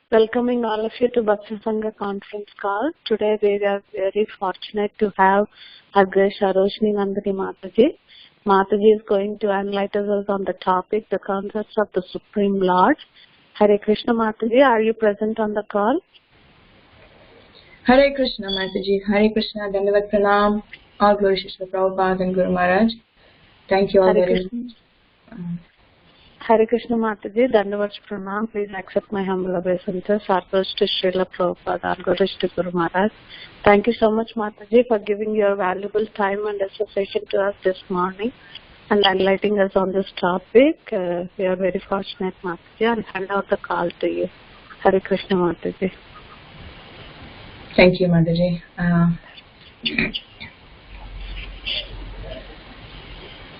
Welcoming all of you to Bhakti Sangha conference call. Today we are very fortunate to have our great Sarojini Nandini Mataji. Mataji is going to enlighten us on the topic, the concepts of the Supreme Lord. Hare Krishna Mataji, are you present on the call? Hare Krishna Mataji, Hare Krishna, Dandavat Pranam, all glory to Srila Prabhupada and Guru Maharaj. Thank you all very much. Hare Krishna Mataji, Dandavat Pranam. Please accept my humble obeisances. Sarvas to Srila Prabhupada and to Guru Maharaj. Thank you so much Mataji for giving your valuable time and association to us this morning and enlightening us on this topic. We are very fortunate Mataji. I'll hand out the call to you. Hare Krishna Mataji. Thank you Mataji.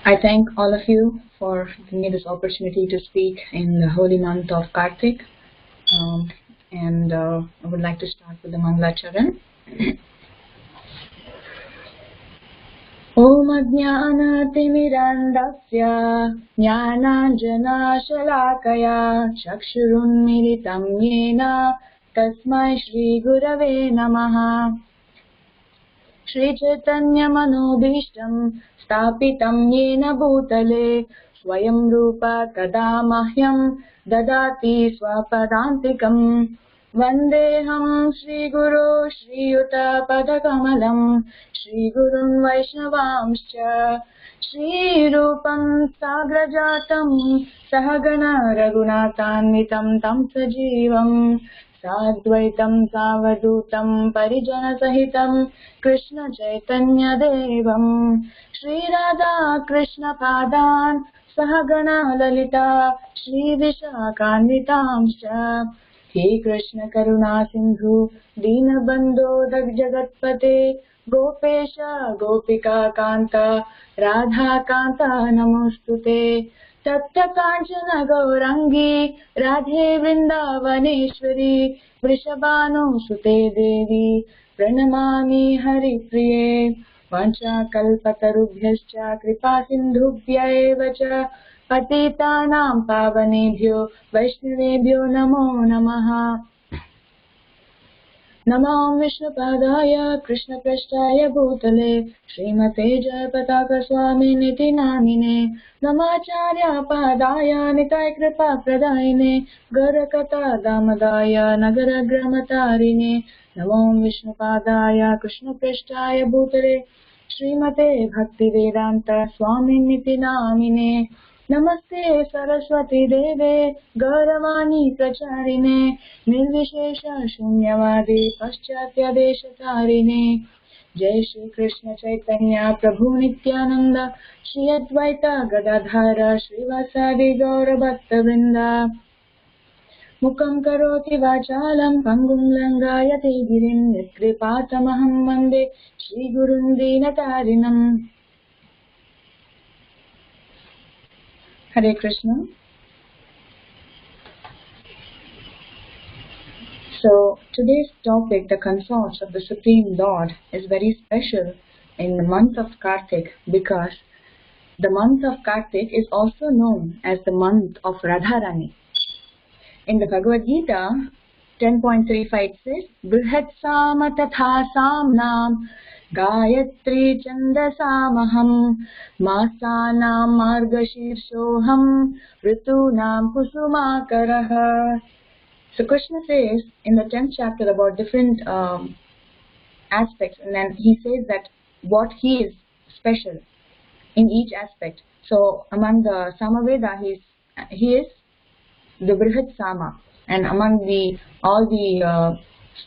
I thank all of you for giving me this opportunity to speak in the holy month of Kartik. I would like to start with the Mangalacharan. Om Ajnana Timirandasya Jnananjana Shalakaya Chakshurunmilitam Yena Tasmai Shri Gurave Namaha. Shri Chaitanya Manobhishtam Stapitam Yena Bhutale Swayam Rupa Kada Mahyam Dadati Swapadantikam Vandeham Shri Guru Shri Yuta Padakamalam Shri Gurun Vaishnavamscha Shri Rupam Sagrajatam Sahagana Raghunatanvitam Tam Sajivam Sadvaitam Savadutam Parijana Sahitam Krishna Chaitanya Devam Shri Radha Krishna Padan Sahagana Lalita Shri Vishakanitamscha He Krishna Karuna Sindhu Dina Bandho Jagatpate Gopesha Gopika Kanta Radha Kanta Namostute Tatta Kanchana Gaurangi Radhe Vrindavaneshwari Vrishabhanu Sute Devi Pranamami Hari Priye Vancha Kalpatarubhyascha Kripa Sindhubhya Evacha Patitanam Pavanebhyo Vaishnavebhyo Namo Namaha. Namam Vishnupadaya Krishna Prasthaya Bhutale Srimate Jayapataka Swami Niti Namine Namacharya Padaya Nitai Kripa Pradayine Garakata Damadaya Nagara Gramatarine Namam Vishnupadaya Krishna Prasthaya Bhutale Srimate Bhakti Vedanta Swami Niti Namine Namaste Saraswati Deve Gauravani Pracharine Nirvishesha Shunyavadi Paschatya Deshatarine Jai Shri Krishna Chaitanya Prabhu Nityananda Shri Advaita Gadadhara Srivasadi Gaura Bhakta Vrinda Mukam Karoti Vachalam Pangum Langayati Girim Nitkripatamaham Vande Shri Gurun Dinatarinam. Hare Krishna. So today's topic, the consorts of the Supreme Lord, is very special in the month of Kartik because the month of Kartik is also known as the month of Radharani. In the Bhagavad Gita 10.35 it says, Brihatsama tatha samnam Gayatri chandasamaham masanam margashirshoham ritunam kusumakaraha. So Krishna says in the 10th chapter about different aspects, and then he says that what he is special in each aspect. So among the Samaveda he is the Brihat Sama, and among all the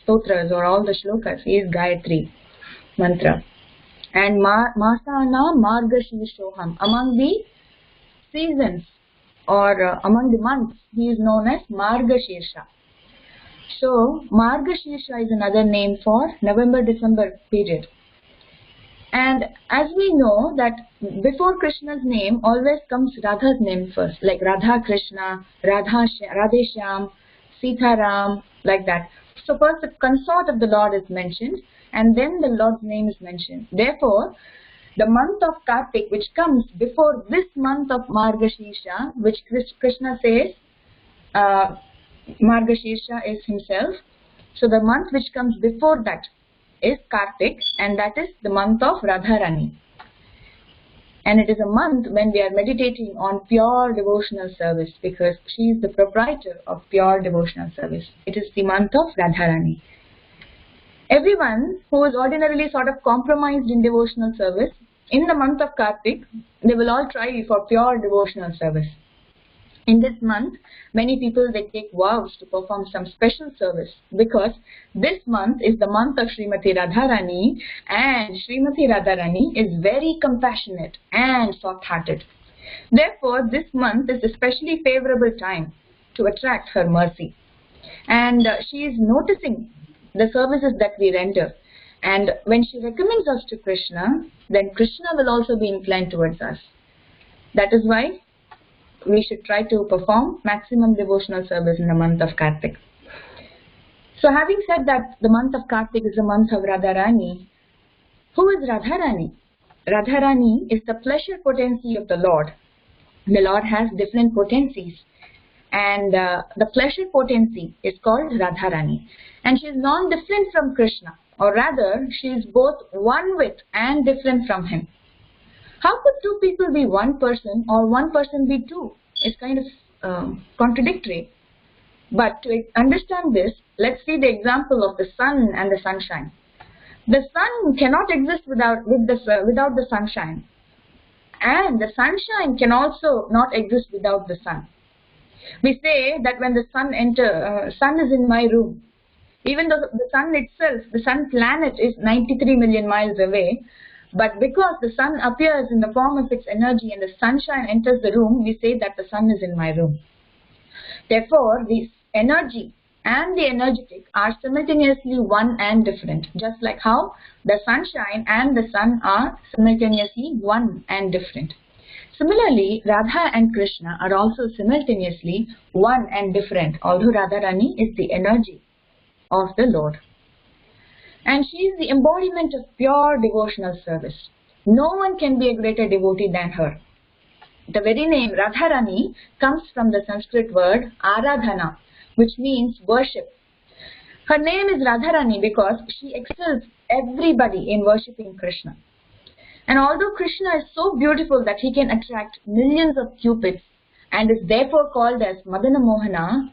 stotras or all the shlokas he is Gayatri mantra, and Masana Margashirshoham, among the seasons or among the months he is known as Margashirsha. So Margashirsha is another name for November-December period. And as we know that before Krishna's name always comes Radha's name first, like Radha Krishna, Radhe Shyam, Sita Ram, like that. So first the consort of the Lord is mentioned and then the Lord's name is mentioned. Therefore, the month of Kartik, which comes before this month of Margashirsha, which Krishna says Margashirsha is himself. So the month which comes before that is Kartik, and that is the month of Radharani. And it is a month when we are meditating on pure devotional service, because she is the proprietor of pure devotional service. It is the month of Radharani. Everyone who is ordinarily sort of compromised in devotional service, in the month of Kartik, they will all try for pure devotional service. In this month, many people, they take vows to perform some special service, because this month is the month of Srimati Radharani, and Srimati Radharani is very compassionate and soft-hearted. Therefore, this month is especially favorable time to attract her mercy. And she is noticing the services that we render. And when she recommends us to Krishna, then Krishna will also be inclined towards us. That is why we should try to perform maximum devotional service in the month of Kartik. So having said that the month of Kartik is the month of Radharani, who is Radharani? Radharani is the pleasure potency of the Lord. The Lord has different potencies, and the pleasure potency is called Radharani. And she is non-different from Krishna, or rather she is both one with and different from him. How could two people be one person or one person be two? It's kind of contradictory. But to understand this, let's see the example of the sun and the sunshine. The sun cannot exist without the sunshine. And the sunshine can also not exist without the sun. We say that when the sun is in my room, even though the sun itself, the sun planet is 93 million miles away, but because the sun appears in the form of its energy and the sunshine enters the room, we say that the sun is in my room. Therefore, the energy and the energetic are simultaneously one and different, just like how the sunshine and the sun are simultaneously one and different. Similarly, Radha and Krishna are also simultaneously one and different, although Radharani is the energy of the Lord. And she is the embodiment of pure devotional service. No one can be a greater devotee than her. The very name Radharani comes from the Sanskrit word Aradhana, which means worship. Her name is Radharani because she excels everybody in worshipping Krishna. And although Krishna is so beautiful that he can attract millions of cupids and is therefore called as Madana Mohana,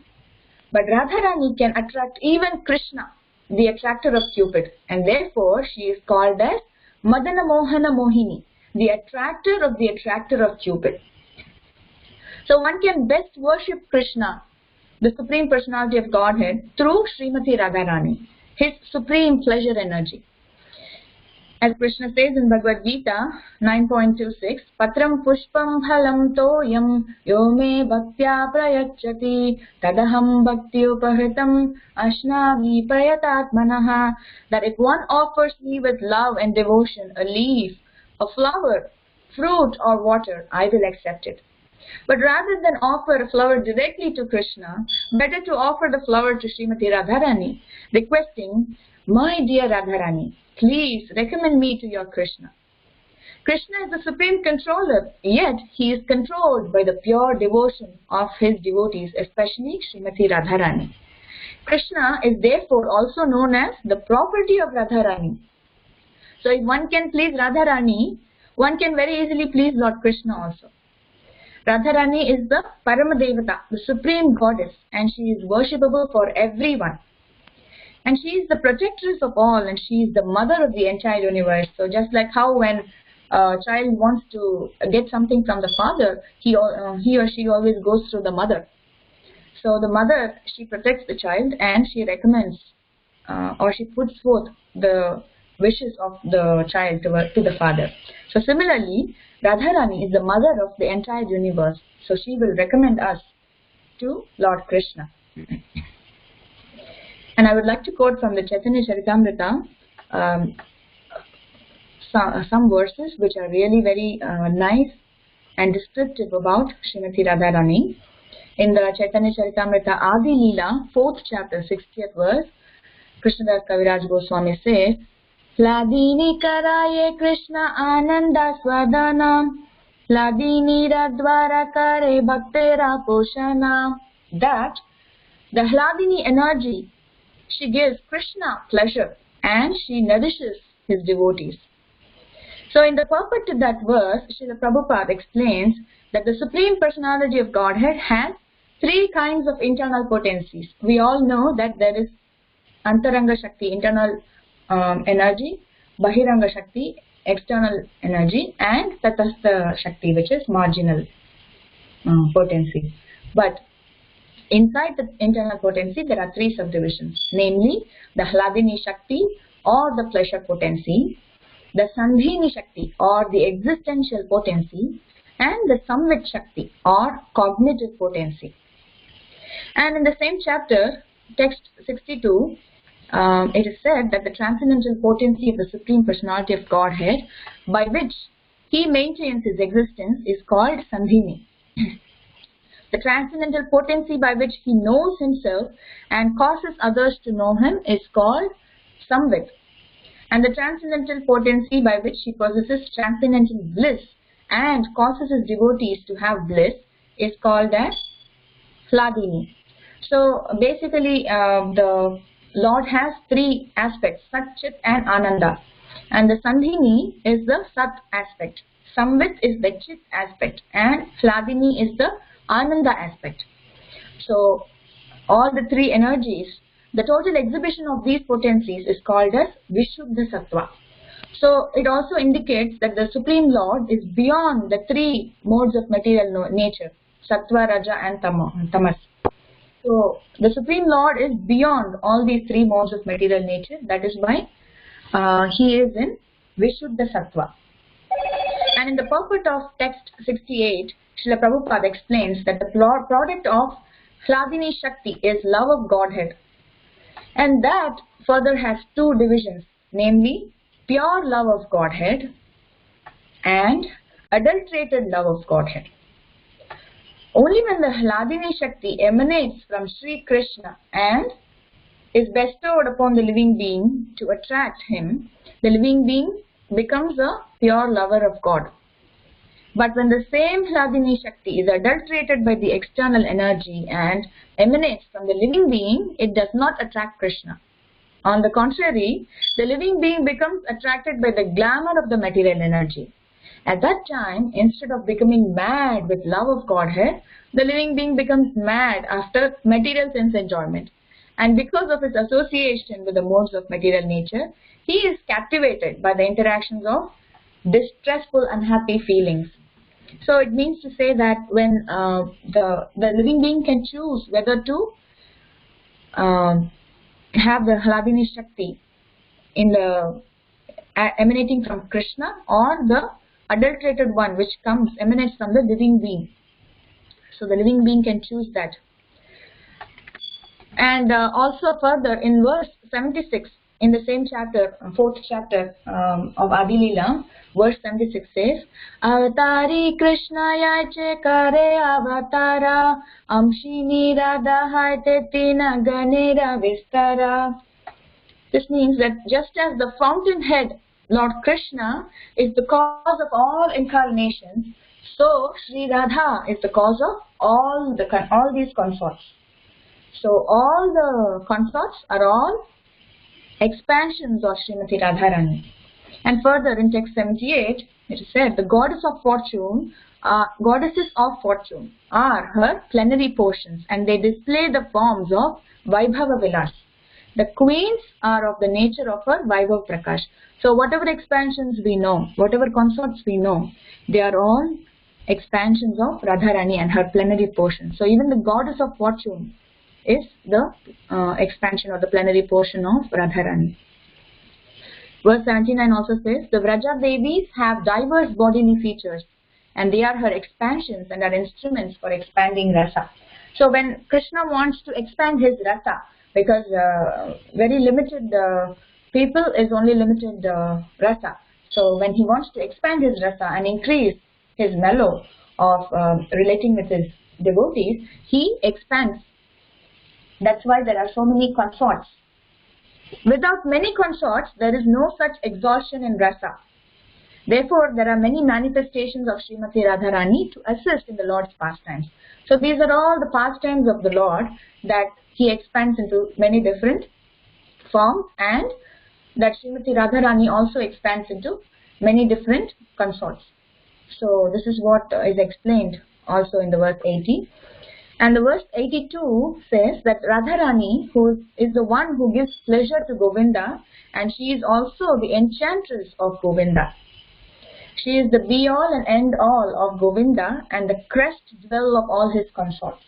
but Radharani can attract even Krishna, the attractor of Cupid, and therefore she is called as Madana Mohana Mohini, the attractor of the attractor of Cupid. So one can best worship Krishna, the Supreme Personality of Godhead, through Srimati Radharani, his supreme pleasure energy. As Krishna says in Bhagavad Gita 9.26, Patram pushpam phalam toyam yo me bhaktya prayachati tadaham bhakti upahritam ashnavi prayatatmanaha. That if one offers me with love and devotion a leaf, a flower, fruit or water, I will accept it. But rather than offer a flower directly to Krishna, better to offer the flower to Srimati Radharani, requesting, my dear Radharani, please recommend me to your Krishna. Krishna is the supreme controller, yet he is controlled by the pure devotion of his devotees, especially Srimati Radharani. Krishna is therefore also known as the property of Radharani. So if one can please Radharani, one can very easily please Lord Krishna also. Radharani is the Paramadevata, the supreme goddess, and she is worshipable for everyone. And she is the protectress of all, and she is the mother of the entire universe. So just like how when a child wants to get something from the father, he or she always goes through the mother. So the mother, she protects the child and she recommends or she puts forth the wishes of the child to the father. So similarly, Radharani is the mother of the entire universe. So she will recommend us to Lord Krishna. And I would like to quote from the Chaitanya Charitamrita some verses which are really very nice and descriptive about Srimati Radharani. In the Chaitanya Charitamrita Adi Leela, 4th chapter, 60th verse, Krishnadas Kaviraj Goswami says, Ladini karaye Krishna ananda swadana, Ladini radvara kare bhaktera poshana. That The Hladini energy, she gives Krishna pleasure and she nourishes his devotees. So in the purport to that verse, Srila Prabhupada explains that the Supreme Personality of Godhead has three kinds of internal potencies. We all know that there is Antaranga Shakti, internal energy, Bahiranga Shakti, external energy, and Tatastha Shakti, which is marginal potency. But inside the internal potency, there are three subdivisions, namely the Hladini Shakti or the pleasure potency, the Sandhini Shakti or the existential potency, and the Samvit Shakti or cognitive potency. And in the same chapter, text 62, it is said that the transcendental potency of the Supreme Personality of Godhead, by which he maintains his existence, is called Sandhini. The transcendental potency by which he knows himself and causes others to know him is called Samvit. And the transcendental potency by which he possesses transcendental bliss and causes his devotees to have bliss is called as Hladini. So basically the Lord has three aspects, Sat, Chit and Ananda. And the Sandhini is the Sat aspect, Samvit is the Chit aspect, and Hladini is the Ananda aspect. So all the three energies, the total exhibition of these potencies is called as Vishuddha Sattva. So it also indicates that the Supreme Lord is beyond the three modes of material nature, Sattva, Raja and Tamas. So the Supreme Lord is beyond all these three modes of material nature. That is why he is in Vishuddha Sattva. And in the purport of text 68, Srila Prabhupada explains that the product of Hladini Shakti is love of Godhead. And that further has two divisions, namely pure love of Godhead and adulterated love of Godhead. Only when the Hladini Shakti emanates from Sri Krishna and is bestowed upon the living being to attract him, the living being becomes a pure lover of God. But when the same Hladini Shakti is adulterated by the external energy and emanates from the living being, it does not attract Krishna. On the contrary, the living being becomes attracted by the glamour of the material energy. At that time, instead of becoming mad with love of Godhead, the living being becomes mad after material sense enjoyment. And because of his association with the modes of material nature, he is captivated by the interactions of distressful, unhappy feelings. So it means to say that when the living being can choose whether to have the Hladini Shakti in the emanating from Krishna or the adulterated one which emanates from the living being. So the living being can choose that. And also further in verse 76 in the same chapter, fourth chapter of Adi Leela, verse 76 says, Avatari Krishna yache kare avatara amshini radha haite tina ganera vistara. This means that just as the fountainhead Lord Krishna is the cause of all incarnations, so Sri Radha is the cause of all these consorts. So all the consorts are all expansions of Srimati Radharani. And further in text 78, it is said, the goddesses of fortune are her plenary portions, and they display the forms of Vaibhava Vilas. The queens are of the nature of her Vaibhav Prakash. So whatever expansions we know, whatever consorts we know, they are all expansions of Radharani and her plenary portion. So even the goddess of fortune is the expansion or the plenary portion of Radharani. Verse 79 also says, the Vraja Devis have diverse bodily features and they are her expansions and are instruments for expanding rasa. So when Krishna wants to expand his rasa, because very limited people is only limited rasa. So when he wants to expand his rasa and increase his mellow of relating with his devotees, he expands. That's why there are so many consorts. Without many consorts, there is no such exhaustion in rasa. Therefore, there are many manifestations of Srimati Radharani to assist in the Lord's pastimes. So these are all the pastimes of the Lord that he expands into many different forms, and that Srimati Radharani also expands into many different consorts. So this is what is explained also in the verse 80. And the verse 82 says that Radharani, who is the one who gives pleasure to Govinda, and she is also the enchantress of Govinda. She is the be-all and end-all of Govinda and the crest jewel of all his consorts.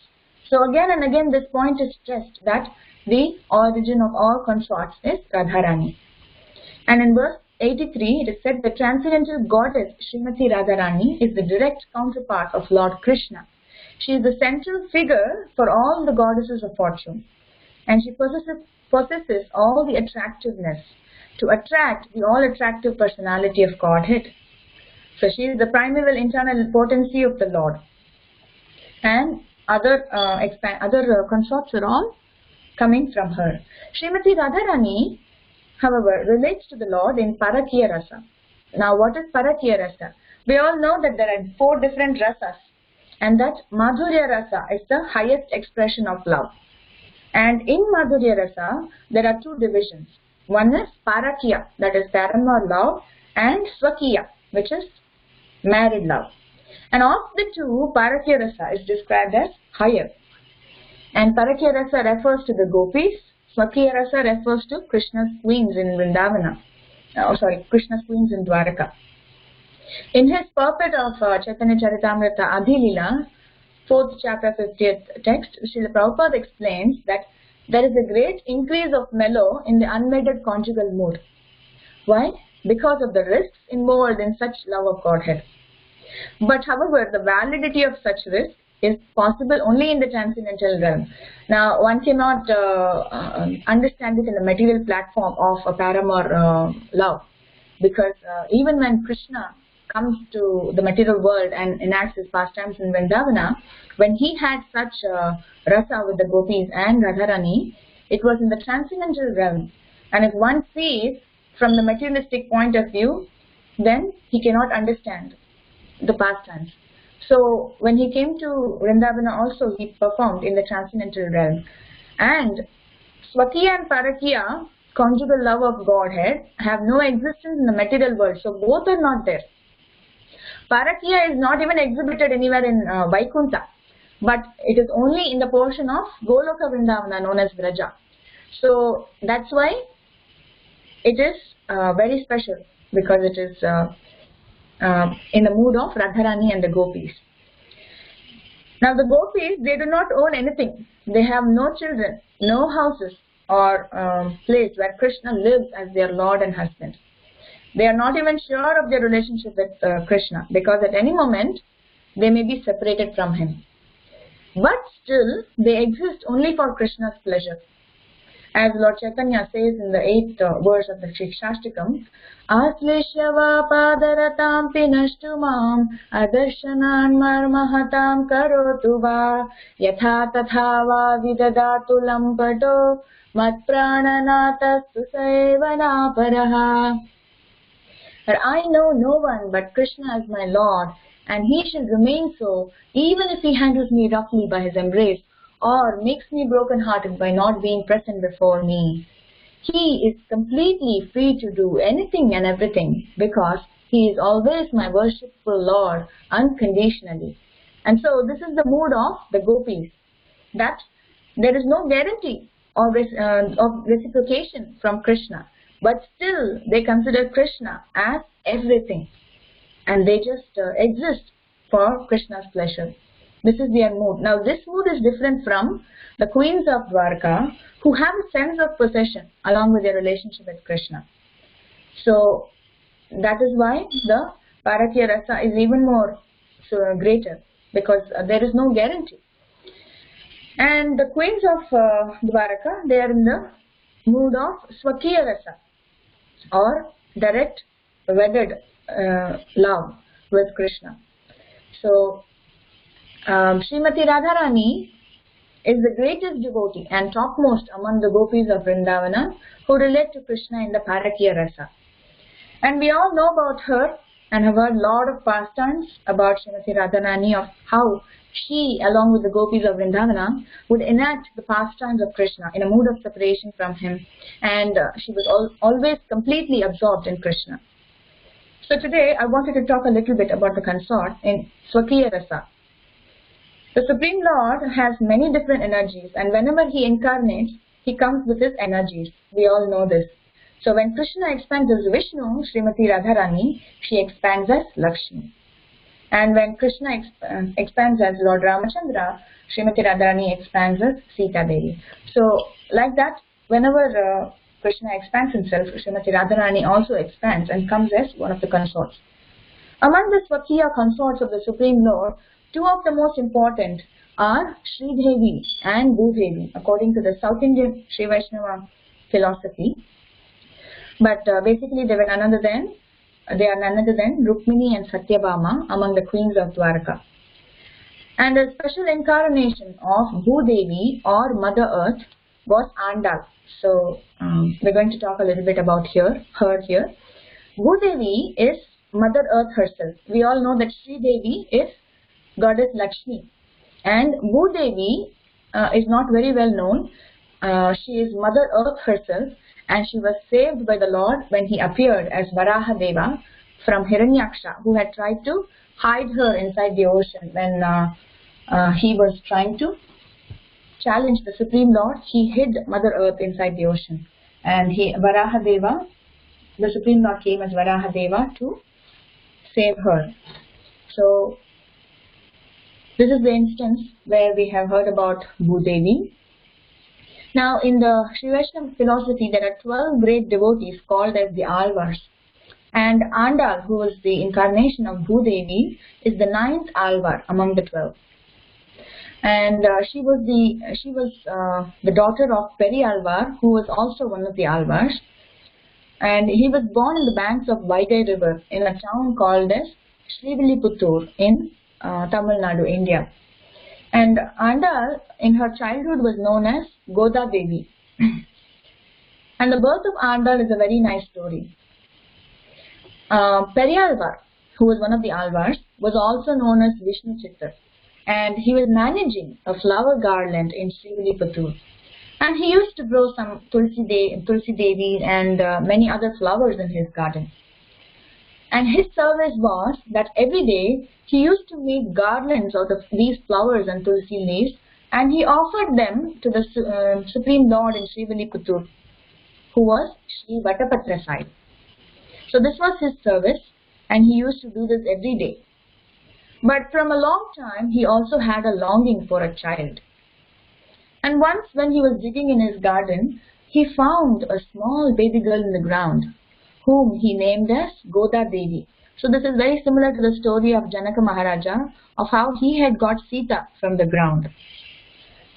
So again and again this point is stressed that the origin of all consorts is Radharani. And in verse 83 it is said the transcendental goddess Srimati Radharani is the direct counterpart of Lord Krishna. She is the central figure for all the goddesses of fortune, and she possesses all the attractiveness to attract the all-attractive personality of Godhead. So she is the primeval internal potency of the Lord, and other consorts are all coming from her. Srimati Radharani, however, relates to the Lord in Parakya Rasa. Now, what is Parakya Rasa? We all know that there are 4 different rasas, and that Madhurya Rasa is the highest expression of love. And in Madhurya Rasa, there are 2 divisions. One is Parakya, that is paramour love, and Swakiya, which is married love. And of the 2, Parakya Rasa is described as higher. And Parakya Rasa refers to the gopis, Swakiya Rasa refers to Krishna's queens in Vrindavana. Krishna's queens in Dwaraka. In his purport of Chaitanya Charitamrita Adhilila, 4th chapter 50th text, Srila Prabhupada explains that there is a great increase of mellow in the unmated conjugal mood. Why? Because of the risks involved in such love of Godhead. But however, the validity of such risk is possible only in the transcendental realm. Now, one cannot understand it in the material platform of a paramour love, because even when Krishna comes to the material world and enacts his pastimes in Vrindavana, when he had such rasa with the gopis and Radharani, it was in the transcendental realm. And if one sees from the materialistic point of view, then he cannot understand the pastimes. So when he came to Vrindavana also, he performed in the transcendental realm. And Swakiya and Parakya, conjugal love of Godhead, have no existence in the material world. So both are not there. Parakya is not even exhibited anywhere in Vaikuntha, but it is only in the portion of Goloka Vrindavana known as Vraja. So that's why it is very special, because it is in the mood of Radharani and the gopis. Now the gopis, they do not own anything. They have no children, no houses or place where Krishna lives as their lord and husband. They are not even sure of their relationship with Krishna, because at any moment they may be separated from him. But still they exist only for Krishna's pleasure. As Lord Chaitanya says in the 8th verse of the Shikshashtakam, Aslishya padaratam pinashtumam adarshanan marmahatam karotu va yatha tatha va vidadatu lampato matprananatas susevana paraha. But I know no one but Krishna as my Lord, and he shall remain so even if he handles me roughly by his embrace, or makes me broken-hearted by not being present before me. He is completely free to do anything and everything, because he is always my worshipful Lord unconditionally. And so this is the mood of the gopis, that there is no guarantee of reciprocation from Krishna, but still they consider Krishna as everything, and they just exist for Krishna's pleasure. This is their mood. Now this mood is different from the queens of Dwarka, who have a sense of possession along with their relationship with Krishna. So that is why the Parakya Rasa is even more greater, because there is no guarantee. And the queens of Dwarka, they are in the mood of Swakiya Rasa, or direct wedded love with Krishna. So Srimati Radharani is the greatest devotee and topmost among the gopis of Vrindavana who relate to Krishna in the Parakya Rasa. And we all know about her and have heard a lot of pastimes about Srimati Radharani, of how she, along with the gopis of Vrindavana, would enact the pastimes of Krishna in a mood of separation from him, and she was always completely absorbed in Krishna. So today I wanted to talk a little bit about the consort in Swakiya Rasa. The Supreme Lord has many different energies, and whenever he incarnates, he comes with his energies. We all know this. So when Krishna expands as Vishnu, Srimati Radharani, she expands as Lakshmi. And when Krishna expands as Lord Ramachandra, Srimati Radharani expands as Sita Devi. So like that, whenever Krishna expands himself, Srimati Radharani also expands and comes as one of the consorts. Among the Swakiya consorts of the Supreme Lord, two of the most important are Sri Devi and Bhudevi, according to the South Indian Sri Vaishnava philosophy. But basically they are none other than Rukmini and Satyabhama among the queens of Dwarka. And a special incarnation of Bhudevi or Mother Earth was Andal. So we're going to talk a little bit about her here. Bhudevi is Mother Earth herself. We all know that Sri Devi is Goddess Lakshmi, and Bhudevi is not very well known. She is Mother Earth herself, and she was saved by the Lord when he appeared as Varaha Deva from Hiranyaksha, who had tried to hide her inside the ocean when he was trying to challenge the Supreme Lord. He hid Mother Earth inside the ocean, and Varaha Deva, the Supreme Lord came as Varaha Deva to save her. So this is the instance where we have heard about Bhudevi. Now in the Sri Vaishnava philosophy, there are 12 great devotees called as the Alvars. And Andal, who was the incarnation of Bhudevi, is the 9th Alvar among the 12. And she was the daughter of Peri Alvar, who was also one of the Alvars. And he was born in the banks of Vaigai River in a town called as Srivilliputturu in Tamil Nadu, India. And Andal, in her childhood, was known as Goda Devi. And the birth of Andal is a very nice story. Periyalvar, who was one of the Alvars, was also known as Vishnu Chittar, and he was managing a flower garland in Srivilliputturu. And he used to grow some Tulsi Devi and many other flowers in his garden. And his service was that every day he used to make garlands out of these flowers and Tulsi leaves, and he offered them to the Supreme Lord in Srivilliputturu, who was Sri Vatapatra Sai. So this was his service, and he used to do this every day. But from a long time, he also had a longing for a child. And once when he was digging in his garden, he found a small baby girl in the ground, whom he named as Goda Devi. So this is very similar to the story of Janaka Maharaja, of how he had got Sita from the ground.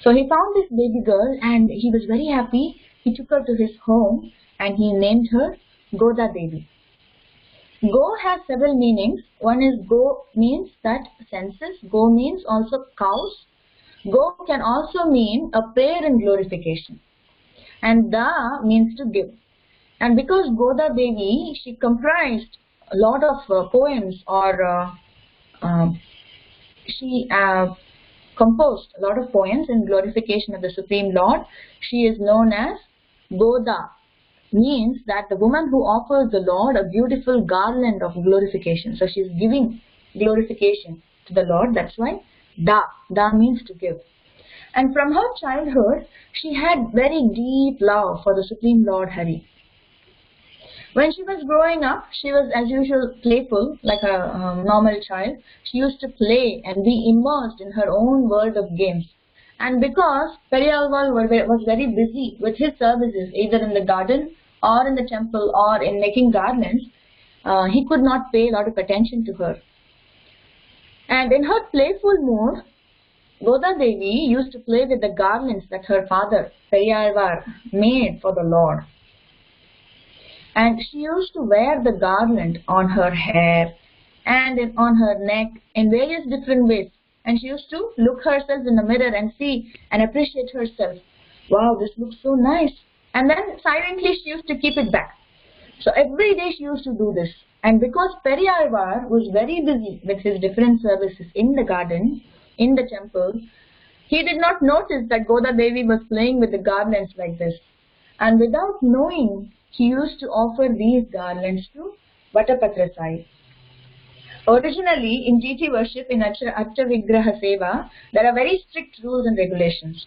So he found this baby girl and he was very happy. He took her to his home and he named her Goda Devi. Go has several meanings. One is go means that senses. Go means also cows. Go can also mean a prayer and glorification. And Da means to give. And because Goda Devi, she comprised a lot of poems, or she composed a lot of poems in glorification of the Supreme Lord, she is known as Goda. Means that the woman who offers the Lord a beautiful garland of glorification. So she is giving glorification to the Lord. That's why Da. Da means to give. And from her childhood, she had very deep love for the Supreme Lord Hari. When she was growing up, she was as usual playful, like a normal child. She used to play and be immersed in her own world of games. And because Periyalval was very busy with his services, either in the garden or in the temple or in making garlands, he could not pay a lot of attention to her. And in her playful mood, Goda Devi used to play with the garlands that her father, Periyalvar, made for the Lord. And she used to wear the garland on her hair and on her neck in various different ways. And she used to look herself in the mirror and see and appreciate herself. Wow, this looks so nice. And then silently she used to keep it back. So every day she used to do this. And because Periyalvar was very busy with his different services in the garden, in the temple, he did not notice that Goda Devi was playing with the garlands like this. And without knowing, he used to offer these garlands to Vatapatra Sai. Originally, in deity worship, in Atta Vigraha Seva, there are very strict rules and regulations.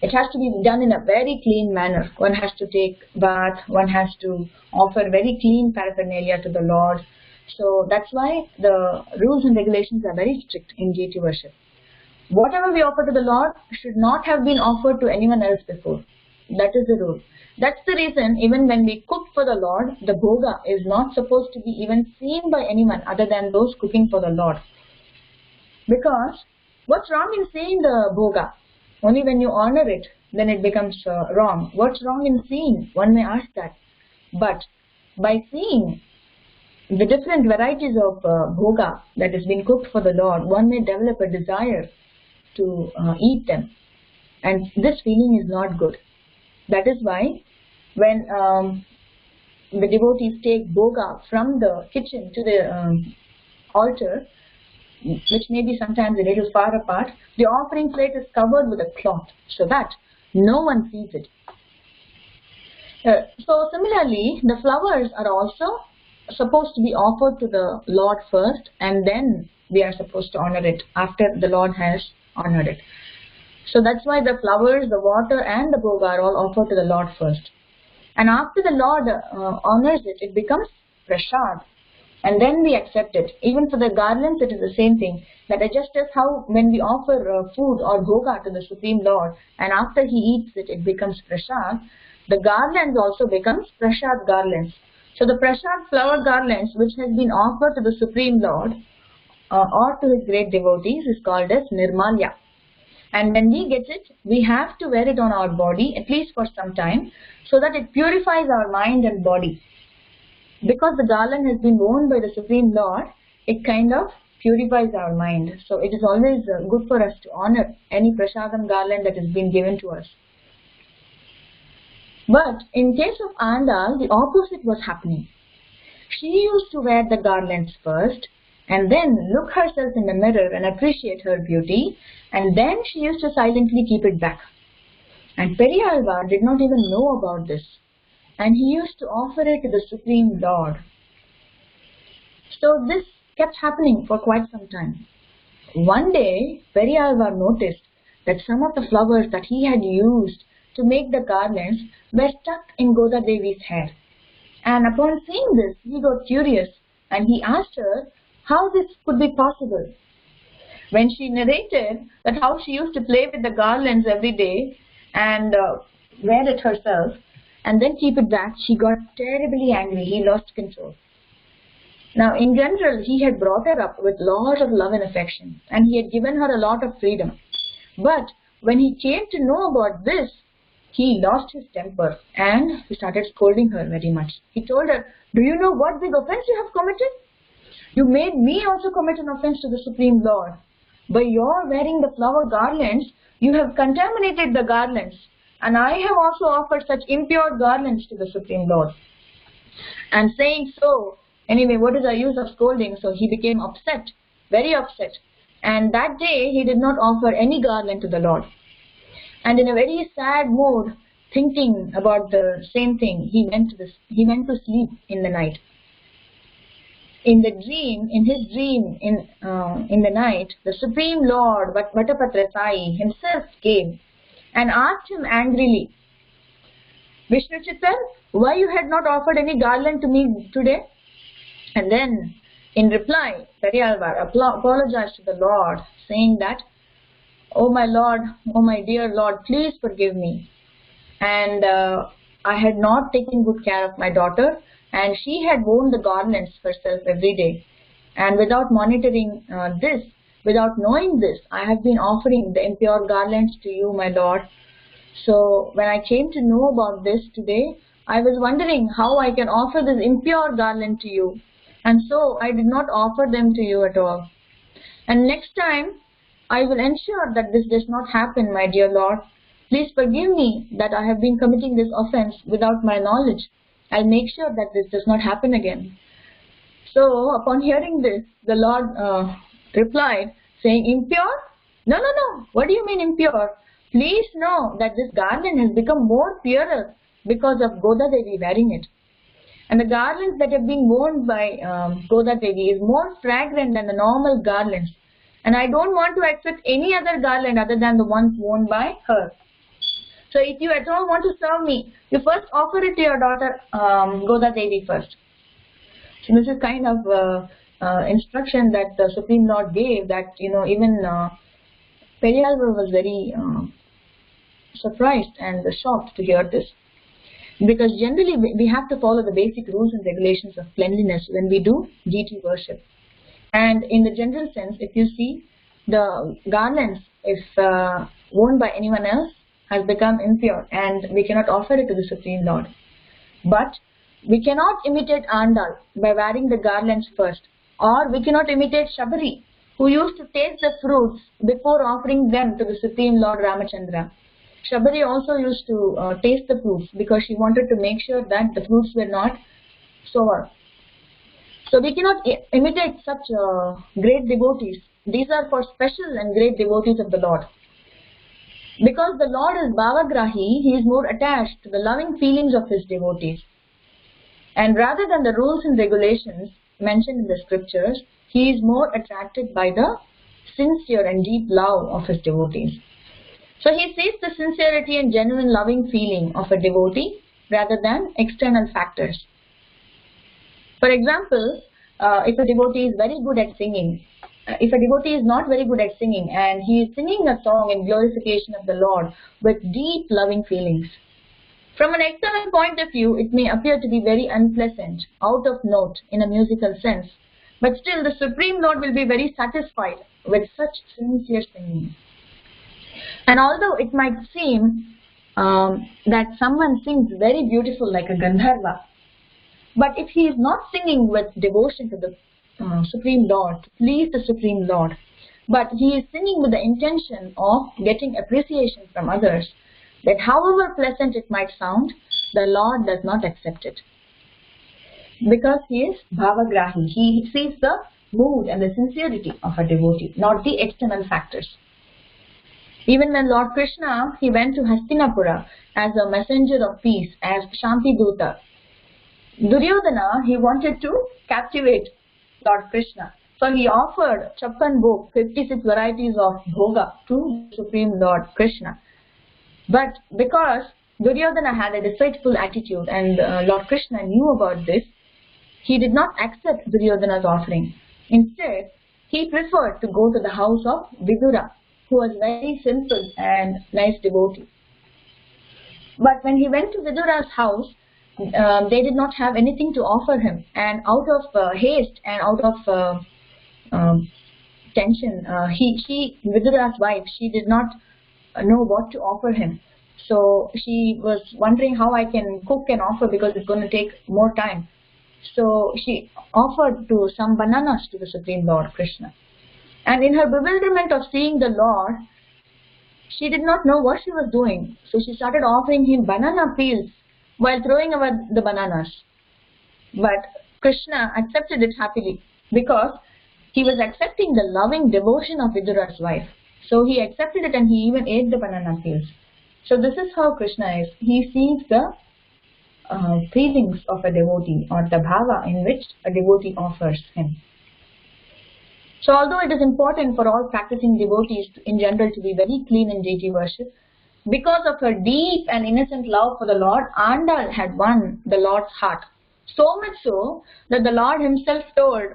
It has to be done in a very clean manner. One has to take bath, one has to offer very clean paraphernalia to the Lord. So that's why the rules and regulations are very strict in deity worship. Whatever we offer to the Lord should not have been offered to anyone else before. That is the rule. That's the reason even when we cook for the Lord, the bhoga is not supposed to be even seen by anyone other than those cooking for the Lord. Because what's wrong in seeing the bhoga? Only when you honor it, then it becomes wrong. What's wrong in seeing? One may ask that. But by seeing the different varieties of bhoga that is being cooked for the Lord, one may develop a desire to eat them. And this feeling is not good. That is why when the devotees take bhoga from the kitchen to the altar, which may be sometimes a little far apart, the offering plate is covered with a cloth so that no one sees it. So similarly, the flowers are also supposed to be offered to the Lord first, and then we are supposed to honor it after the Lord has honored it. So that's why the flowers, the water and the bhoga are all offered to the Lord first. And after the Lord honors it, it becomes prasad. And then we accept it. Even for the garlands, it is the same thing. That just as how when we offer food or bhoga to the Supreme Lord, and after he eats it, it becomes prasad, the garlands also becomes prasad garlands. So the prasad flower garlands which has been offered to the Supreme Lord or to his great devotees is called as nirmalya. And when we get it, we have to wear it on our body, at least for some time, so that it purifies our mind and body. Because the garland has been worn by the Supreme Lord, it kind of purifies our mind. So it is always good for us to honor any prasadam garland that has been given to us. But in case of Andal, the opposite was happening. She used to wear the garlands first, and then look herself in the mirror and appreciate her beauty, and then she used to silently keep it back. And Periyalvar did not even know about this, and he used to offer it to the Supreme Lord. So this kept happening for quite some time. One day, Periyalvar noticed that some of the flowers that he had used to make the garlands were stuck in Goda Devi's hair. And upon seeing this, he got curious, and he asked her how this could be possible. When she narrated that how she used to play with the garlands every day and wear it herself and then keep it back, she got terribly angry. He lost control. Now, in general, he had brought her up with lot of love and affection, and he had given her a lot of freedom. But when he came to know about this, he lost his temper and he started scolding her very much. He told her, "Do you know what big offense you have committed? You made me also commit an offense to the Supreme Lord. By your wearing the flower garlands, you have contaminated the garlands, and I have also offered such impure garlands to the Supreme Lord." And saying so, anyway, what is the use of scolding? So he became upset, very upset. And that day, he did not offer any garland to the Lord. And in a very sad mood, thinking about the same thing, he went to sleep in the night. In his dream, in the night, the Supreme Lord, Vatapatra Sai himself came and asked him angrily, "Vishnu Chittan, why you had not offered any garland to me today?" And then, in reply, Periyalvar apologized to the Lord, saying that, "Oh my Lord, oh my dear Lord, please forgive me. And I had not taken good care of my daughter, and she had worn the garlands herself every day. And without monitoring this, without knowing this, I have been offering the impure garlands to you, my Lord. So when I came to know about this today, I was wondering how I can offer this impure garland to you. And so I did not offer them to you at all. And next time, I will ensure that this does not happen, my dear Lord. Please forgive me that I have been committing this offense without my knowledge. I'll make sure that this does not happen again." So upon hearing this, the Lord replied, saying, impure? No, no, no. What do you mean impure? Please know that this garland has become more purer because of Goda Devi wearing it. And the garlands that have been worn by Goda Devi is more fragrant than the normal garlands. And I don't want to accept any other garland other than the ones worn by her. So if you at all want to serve me, you first offer it to your daughter Goda Devi first. So this is kind of instruction that the Supreme Lord gave, that even Periyalvar was very surprised and shocked to hear this. Because generally we have to follow the basic rules and regulations of cleanliness when we do deity worship. And in the general sense, if you see, the garlands, if worn by anyone else, has become impure and we cannot offer it to the Supreme Lord. But we cannot imitate Andal by wearing the garlands first. Or we cannot imitate Shabari, who used to taste the fruits before offering them to the Supreme Lord Ramachandra. Shabari also used to taste the fruits because she wanted to make sure that the fruits were not sour. So we cannot imitate such great devotees. These are for special and great devotees of the Lord. Because the Lord is Bhavagrahi, he is more attached to the loving feelings of his devotees. And rather than the rules and regulations mentioned in the scriptures, he is more attracted by the sincere and deep love of his devotees. So he sees the sincerity and genuine loving feeling of a devotee rather than external factors. For example, if a devotee is very good at singing, if a devotee is not very good at singing and he is singing a song in glorification of the Lord with deep loving feelings, from an external point of view, it may appear to be very unpleasant, out of note in a musical sense, but still the Supreme Lord will be very satisfied with such sincere singing. And although it might seem that someone sings very beautiful like a Gandharva, but if he is not singing with devotion to the Supreme Lord, to please the Supreme Lord, but he is singing with the intention of getting appreciation from others, that however pleasant it might sound, the Lord does not accept it. Because he is Bhavagrahi, he sees the mood and the sincerity of a devotee, not the external factors. Even when Lord Krishna, he went to Hastinapura as a messenger of peace, as Shanti Duta, Duryodhana, he wanted to captivate Lord Krishna. So he offered Chappan Bhog, 56 varieties of bhoga to Supreme Lord Krishna. But because Duryodhana had a deceitful attitude and Lord Krishna knew about this, he did not accept Duryodhana's offering. Instead, he preferred to go to the house of Vidura, who was very simple and nice devotee. But when he went to Vidura's house, they did not have anything to offer him, and out of haste and out of tension, Vidura's wife, she did not know what to offer him. So she was wondering how I can cook and offer, because it's going to take more time. So she offered to some bananas to the Supreme Lord Krishna. And in her bewilderment of seeing the Lord, she did not know what she was doing. So she started offering him banana peels while throwing away the bananas. But Krishna accepted it happily because he was accepting the loving devotion of Vidura's wife. So he accepted it and he even ate the banana peels. So this is how Krishna is. He sees the feelings of a devotee, or the bhava in which a devotee offers him. So although it is important for all practicing devotees in general to be very clean in deity worship, because of her deep and innocent love for the Lord, Andal had won the Lord's heart. So much so that the Lord himself told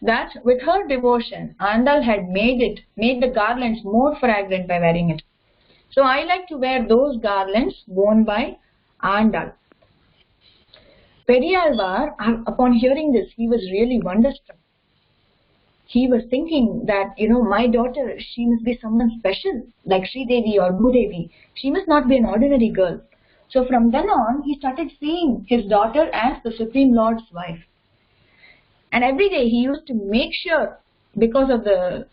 that with her devotion, Andal had made the garlands more fragrant by wearing it. So I like to wear those garlands worn by Andal. Periyalvar, upon hearing this, he was really wonderstruck. He was thinking that, my daughter, she must be someone special, like Sri Devi or Bhudevi. She must not be an ordinary girl. So from then on, he started seeing his daughter as the Supreme Lord's wife. And every day he used to make sure, because of the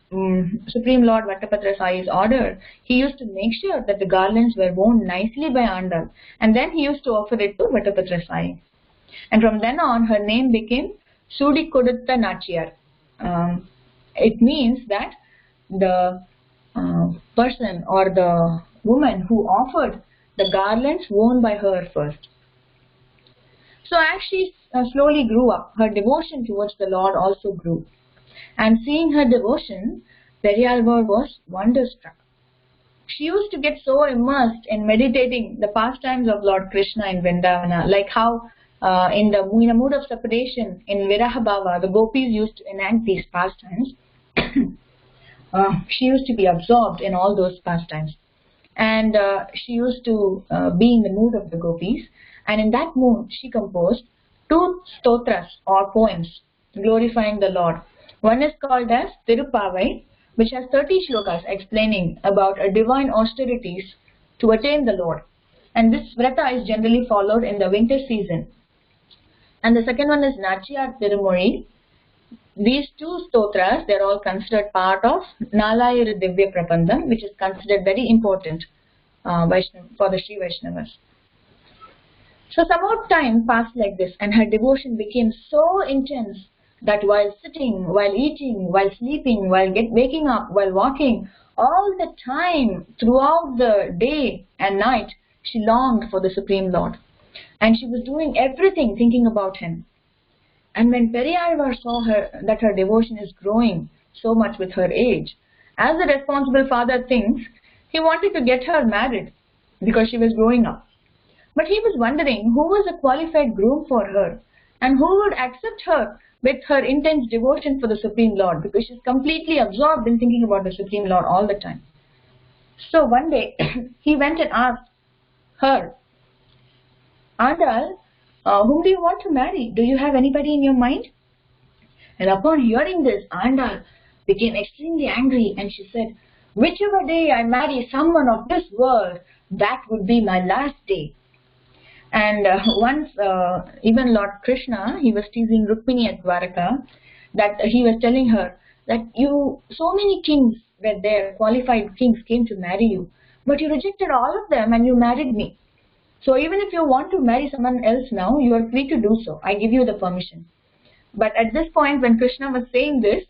Supreme Lord Vattapatra Sai's order, he used to make sure that the garlands were worn nicely by Andal. And then he used to offer it to Vattapatra Sai. And from then on, her name became Sudi Kodutta Nachiyar. It means that the person or the woman who offered the garlands worn by her first. So as she slowly grew up, her devotion towards the Lord also grew. And seeing her devotion, Periyalvar was wonderstruck. She used to get so immersed in meditating the pastimes of Lord Krishna in Vrindavana, like how in a mood of separation in Viraha Bhava, the gopis used to enact these pastimes. She used to be absorbed in all those pastimes. And she used to be in the mood of the gopis. And in that mood, she composed 2 stotras or poems glorifying the Lord. One is called as Tirupavai, which has 30 shlokas explaining about divine austerities to attain the Lord. And this vrata is generally followed in the winter season. And the second one is Nachiyar Tirumozhi. These 2 stotras, they are all considered part of Nalayira Divya Prabandham, which is considered very important for the Sri Vaishnavas. So some more time passed like this, and her devotion became so intense that while sitting, while eating, while sleeping, while waking up, while walking, all the time, throughout the day and night, she longed for the Supreme Lord. And she was doing everything thinking about Him. And when Periyalvar saw that her devotion is growing so much with her age, as a responsible father thinks, he wanted to get her married because she was growing up. But he was wondering who was a qualified groom for her and who would accept her with her intense devotion for the Supreme Lord, because she's completely absorbed in thinking about the Supreme Lord all the time. So one day he went and asked her, Andal, whom do you want to marry? Do you have anybody in your mind? And upon hearing this, Andal became extremely angry, and she said, whichever day I marry someone of this world, that would be my last day. And once even Lord Krishna, he was teasing Rukmini at Dwaraka, that he was telling her that so many kings were there, qualified kings came to marry you, but you rejected all of them and you married me. So even if you want to marry someone else now, you are free to do so. I give you the permission. But at this point, when Krishna was saying this,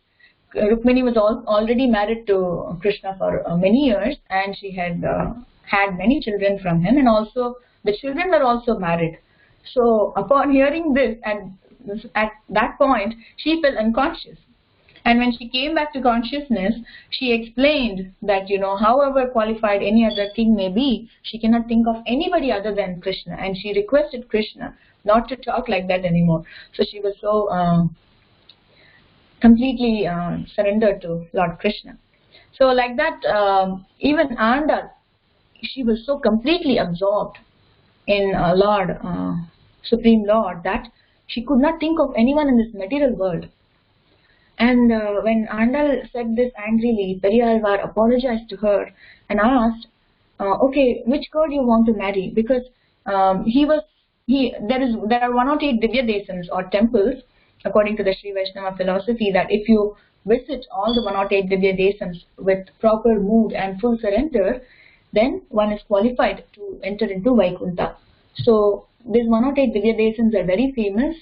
Rukmini was already married to Krishna for many years, and she had had many children from him, and also the children were also married. So upon hearing this, at that point, she fell unconscious. And when she came back to consciousness, she explained that, however qualified any other king may be, she cannot think of anybody other than Krishna. And she requested Krishna not to talk like that anymore. So she was so completely surrendered to Lord Krishna. So like that, even Andal, she was so completely absorbed in Supreme Lord, that she could not think of anyone in this material world. And when Andal said this angrily, Periyalvar apologized to her and asked, okay, which god you want to marry? Because there are 108 Divya Desams or temples, according to the Sri Vaishnava philosophy, that if you visit all the 108 Divya Desams with proper mood and full surrender, then one is qualified to enter into Vaikuntha. So these 108 Divya Desams are very famous.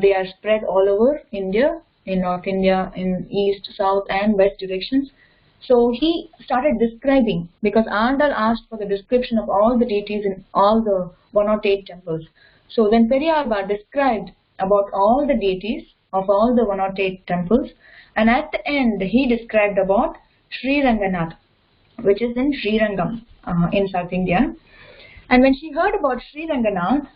They are spread all over India, in North India, in East, South and West directions. So he started describing, because Andal asked for the description of all the deities in all the 108 temples. So then Periyalvar described about all the deities of all the 108 temples, and at the end he described about Sri Ranganath, which is in Sri Rangam in South India. And when she heard about Sri Ranganath,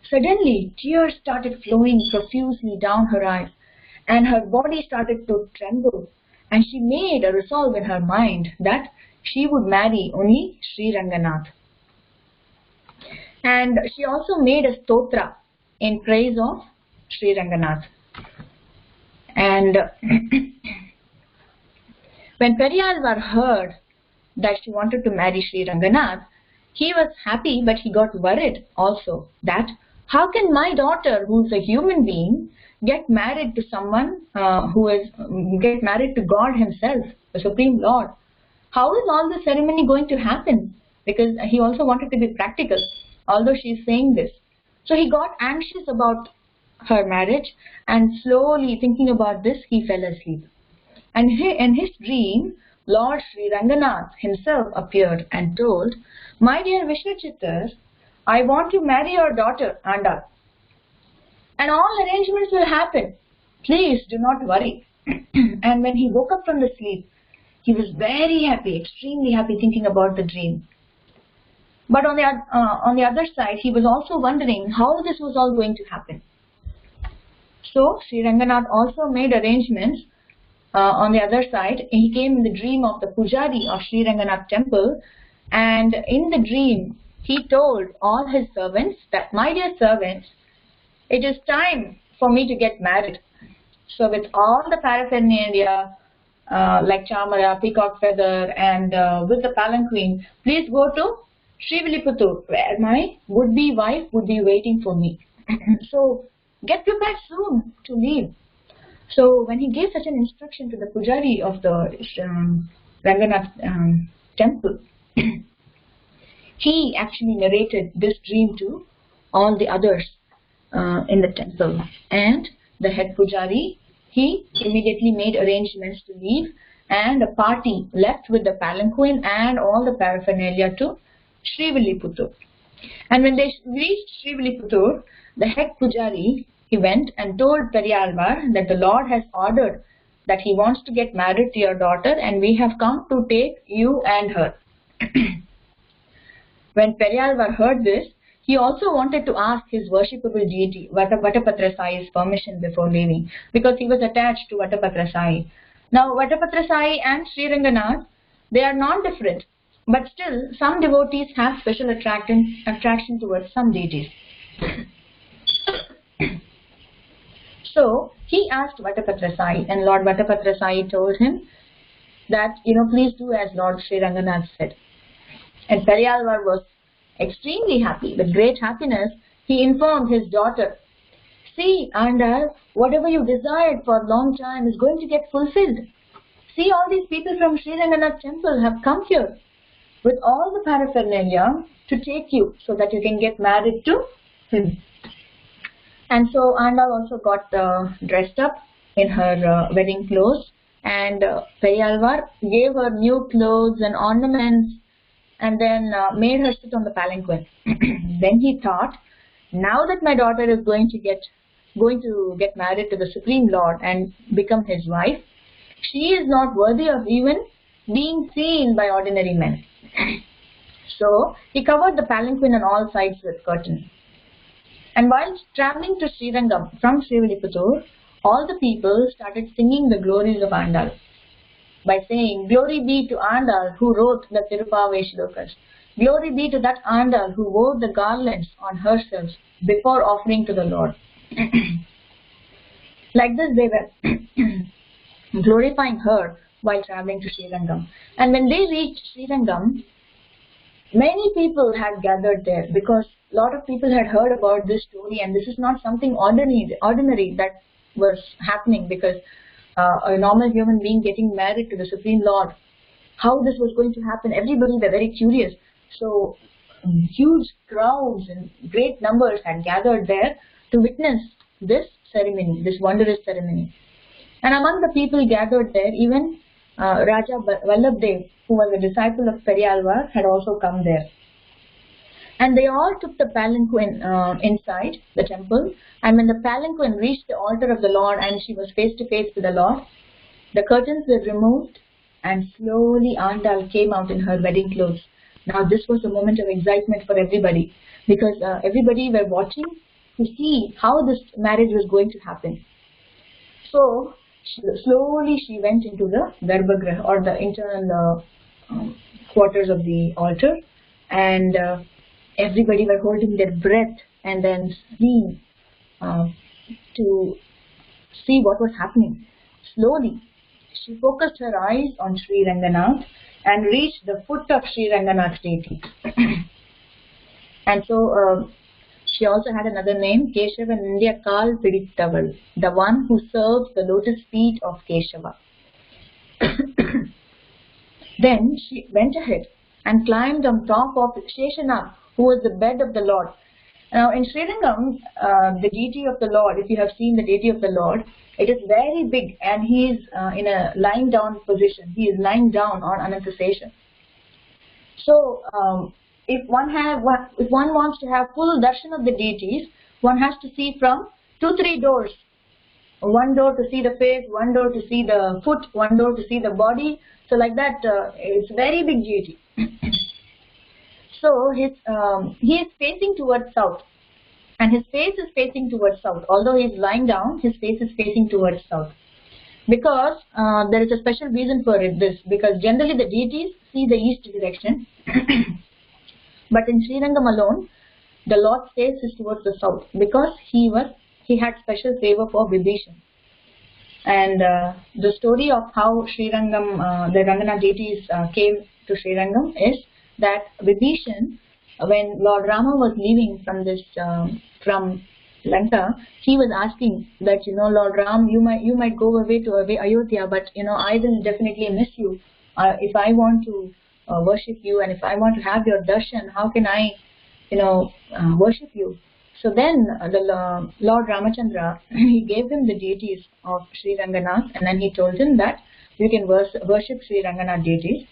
suddenly tears started flowing profusely down her eyes, and her body started to tremble, and she made a resolve in her mind that she would marry only Sri Ranganath. And she also made a stotra in praise of Sri Ranganath. And when Periyalvar heard that she wanted to marry Sri Ranganath, he was happy, but he got worried also that how can my daughter, who is a human being, get married to someone get married to God himself, the Supreme Lord? How is all the ceremony going to happen? Because he also wanted to be practical, although she is saying this. So he got anxious about her marriage, and slowly thinking about this, he fell asleep. And in his dream, Lord Sri Ranganath himself appeared and told, "My dear Vishnu Chittar, I want to marry your daughter, Anda, and all arrangements will happen. Please do not worry." And when he woke up from the sleep, he was very happy, extremely happy, thinking about the dream. But on the other side, he was also wondering how this was all going to happen. So Sri Ranganath also made arrangements. On the other side, he came in the dream of the pujari of Sri Ranganath temple, and in the dream he told all his servants that, "My dear servants, it is time for me to get married. So with all the paraphernalia like chamara, peacock feather, and with the palanquin, please go to Srivilliputtur, where my would-be wife would be waiting for me. So get prepared soon to leave." So when he gave such an instruction to the pujari of the Ranganath temple, he actually narrated this dream to all the others in the temple. And the head pujari, he immediately made arrangements to leave, and a party left with the palanquin and all the paraphernalia to Srivilliputtur. And when they reached Srivilliputtur, the head pujari, he went and told Periyalvar that the Lord has ordered that he wants to get married to your daughter, and we have come to take you and her. When Periyalvar heard this, he also wanted to ask his worshipable deity Vatapatra Sai's permission before leaving, because he was attached to Vatapatra Sai. Now Vatapatra Sai and Sri Ranganath, they are non-different, but still some devotees have special attraction towards some deities. So he asked Vatapatra Sai, and Lord Vatapatra Sai told him that, please do as Lord Sri Ranganath said. And Periyalvar was extremely happy. With great happiness, he informed his daughter, "See, Andal, whatever you desired for a long time is going to get fulfilled. See, all these people from Sri Ranganath temple have come here with all the paraphernalia to take you so that you can get married to him." And so Andal also got dressed up in her wedding clothes, and Periyalvar gave her new clothes and ornaments, and then made her sit on the palanquin. Then he thought, now that my daughter is going to get married to the Supreme Lord and become his wife, she is not worthy of even being seen by ordinary men. So he covered the palanquin on all sides with curtain. And while traveling to Srirangam from Srivilliputtur, all the people started singing the glories of Andal by saying, "Glory be to Andal who wrote the Tirupavai shlokas. Glory be to that Andal who wore the garlands on herself before offering to the Lord." Like this they were glorifying her while traveling to Srirangam. And when they reached Srirangam, many people had gathered there, because a lot of people had heard about this story, and this is not something ordinary that was happening, because a normal human being getting married to the Supreme Lord, how this was going to happen, everybody were very curious. So huge crowds and great numbers had gathered there to witness this ceremony, this wondrous ceremony. And among the people gathered there, even Raja Vallabhdev, who was a disciple of Periyalvar, had also come there. And they all took the palanquin inside the temple, and when the palanquin reached the altar of the Lord and she was face to face with the Lord, the curtains were removed and slowly Andal came out in her wedding clothes. Now this was a moment of excitement for everybody, because everybody were watching to see how this marriage was going to happen. So slowly she went into the Garbhagriha, or the internal quarters of the altar, and everybody were holding their breath and then seeing to see what was happening. Slowly, she focused her eyes on Sri Ranganath and reached the foot of Sri Ranganath's deity. And so she also had another name, Keshava Nindya Kal Pidittaval, the one who serves the lotus feet of Keshava. Then she went ahead and climbed on top of Sheshanag, who was the bed of the Lord. Now in Srirangam, the deity of the Lord, if you have seen the deity of the Lord, it is very big and he is in a lying down position. He is lying down on Anantasesha. So if one wants to have full darshan of the deities, one has to see from 2-3 doors. One door to see the face, one door to see the foot, one door to see the body. So like that, it's very big deity. So he is facing towards south, and his face is facing towards south. Although he is lying down, his face is facing towards south. Because there is a special reason for this. Because generally the deities see the east direction, but in Srirangam alone, the Lord's face is towards the south because he had special favor for Vibhishan. And the story of how Srirangam, the Rangana deities came to Srirangam is that Vibhishan, when Lord Rama was leaving from Lanka, he was asking that, Lord Ram, you might go away to Ayodhya, but I will definitely miss you. If I want to worship you and if I want to have your darshan, how can I worship you? So then the Lord Ramachandra, he gave him the deities of Sri Ranganath, and then he told him that you can worship Sri Ranganath deities,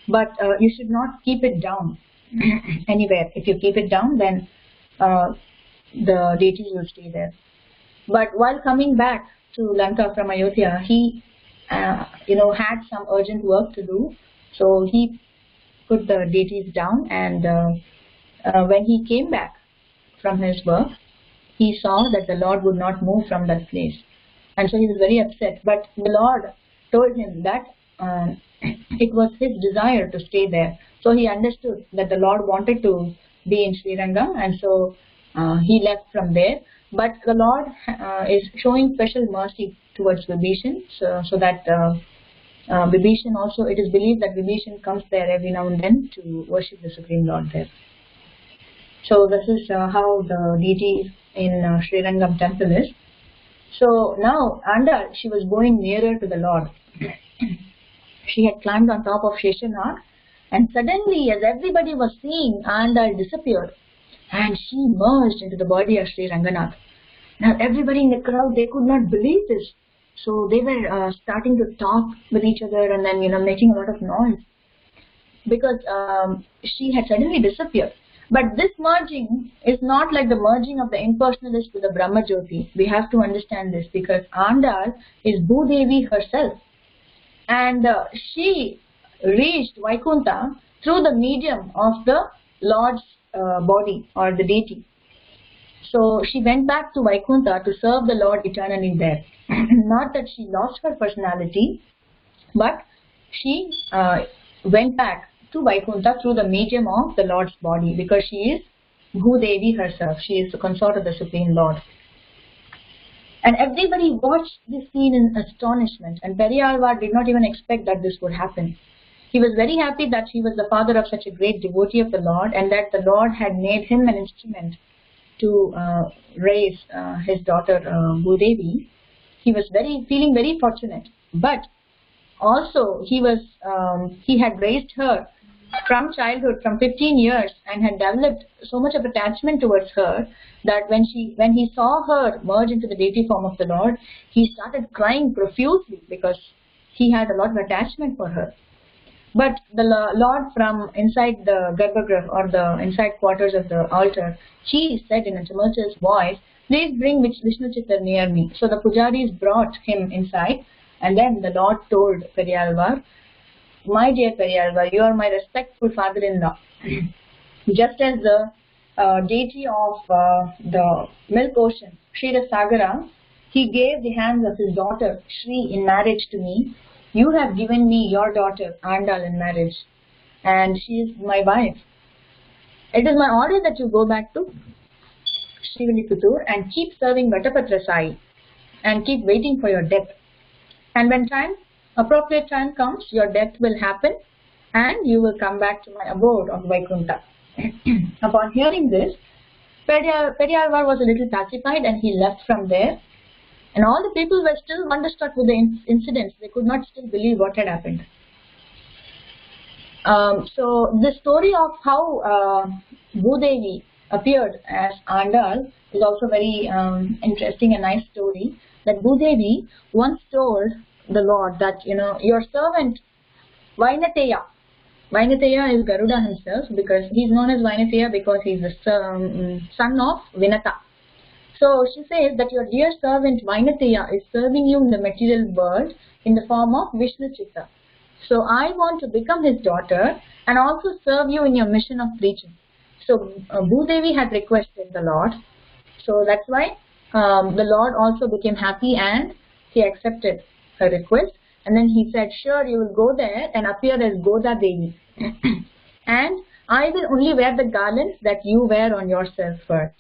but you should not keep it down anywhere. If you keep it down, then the deities will stay there. But while coming back to Lanka from Ayodhya, he had some urgent work to do, so he put the deities down, and when he came back from his work, he saw that the Lord would not move from that place, and so he was very upset. But the Lord told him that it was his desire to stay there, so he understood that the Lord wanted to be in Srirangam, and so he left from there. But the Lord is showing special mercy towards Vibhishan, so that Vibhishan also, it is believed that Vibhishan comes there every now and then to worship the Supreme Lord there. So this is how the deity in Srirangam temple is. So now Andal, she was going nearer to the Lord. She had climbed on top of Sheshanag, and suddenly, as everybody was seeing, Andal disappeared and she merged into the body of Sri Ranganath. Now everybody in the crowd, they could not believe this. So they were starting to talk with each other and then making a lot of noise because she had suddenly disappeared. But this merging is not like the merging of the impersonalist with the Brahma Jyoti. We have to understand this because Andal is Bhudevi herself, and she reached Vaikuntha through the medium of the Lord's body or the deity. So she went back to Vaikuntha to serve the Lord eternally there. Not that she lost her personality, but she went back to Vaikuntha through the medium of the Lord's body because she is Bhudevi herself. She is the consort of the Supreme Lord. And everybody watched this scene in astonishment, and Periyalvar did not even expect that this would happen. He was very happy that he was the father of such a great devotee of the Lord, and that the Lord had made him an instrument to raise his daughter Bhudevi. He was feeling very fortunate, but also he had raised her from childhood, from 15 years, and had developed so much of attachment towards her that when he saw her merge into the deity form of the Lord, he started crying profusely because he had a lot of attachment for her. But the Lord, from inside the Garbhagriha or the inside quarters of the altar, she said in a tumultuous voice, "Please bring Vishnu Chittar near me." So the pujaris brought him inside, and then the Lord told Periyalvar, "My dear Periyalvar, you are my respectful father-in-law." Just as the deity of the milk ocean, Ksheera Sagara, he gave the hands of his daughter Shri in marriage to me. You have given me your daughter Andal in marriage, and she is my wife. It is my order that you go back to Srivilliputtur and keep serving Vatapatra Sai and keep waiting for your death. And when appropriate time comes, your death will happen and you will come back to my abode of Vaikuntha. Upon hearing this, Periyalvar was a little pacified and he left from there. And all the people were still wonderstruck with the incidents. They could not still believe what had happened. So the story of how Bhudevi appeared as Andal is also very interesting and nice story. That Bhudevi once told the Lord that, your servant Vainateya. Vainateya is Garuda himself, because he's known as Vainateya because he's the son of Vinata. So she says that your dear servant Vainateya is serving you in the material world in the form of Vishnu Chitta. So I want to become his daughter and also serve you in your mission of preaching. So Bhudevi had requested the Lord. So that's why the Lord also became happy and he accepted her request. And then he said, sure, you will go there and appear as Goda Devi. And I will only wear the garlands that you wear on yourself first.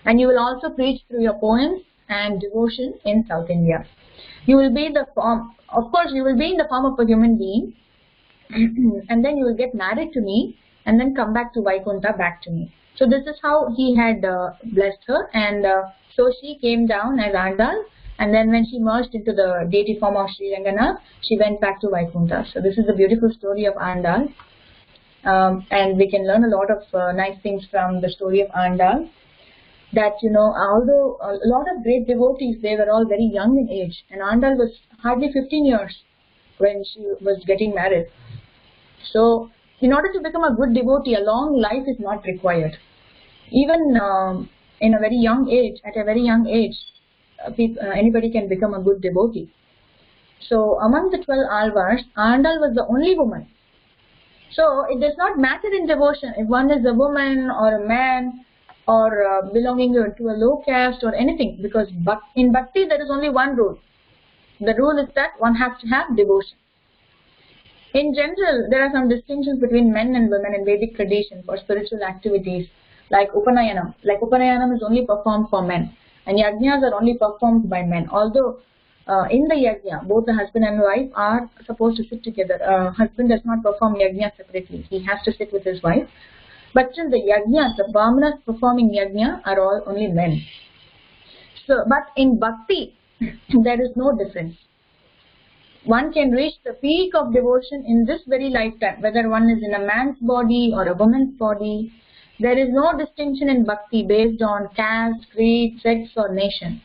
And you will also preach through your poems and devotion in South India. You will be the form, of course, you will be in the form of a human being. And then you will get married to me and then come back to Vaikuntha, back to me. So this is how he had blessed her. And so she came down as Andal. And then when she merged into the deity form of Sri Ranganath, she went back to Vaikuntha. So this is the beautiful story of Andal. And we can learn a lot of nice things from the story of Andal. That, although a lot of great devotees, they were all very young in age. And Andal was hardly 15 years when she was getting married. So in order to become a good devotee, a long life is not required. Even in a very young age, at a very young age, anybody can become a good devotee. So among the 12 Alvars, Andal was the only woman. So it does not matter in devotion if one is a woman or a man or belonging to a low caste or anything, because in bhakti there is only one rule. The rule is that one has to have devotion. In general, there are some distinctions between men and women in Vedic tradition for spiritual activities, like Upanayanam. Like Upanayanam is only performed for men, and yajnas are only performed by men. Although in the yajna, both the husband and wife are supposed to sit together. Husband does not perform yajna separately. He has to sit with his wife. But still the yajnas, the brahmanas performing yajna are all only men. So, but in bhakti, there is no difference. One can reach the peak of devotion in this very lifetime, whether one is in a man's body or a woman's body. There is no distinction in bhakti based on caste, creed, sex or nation.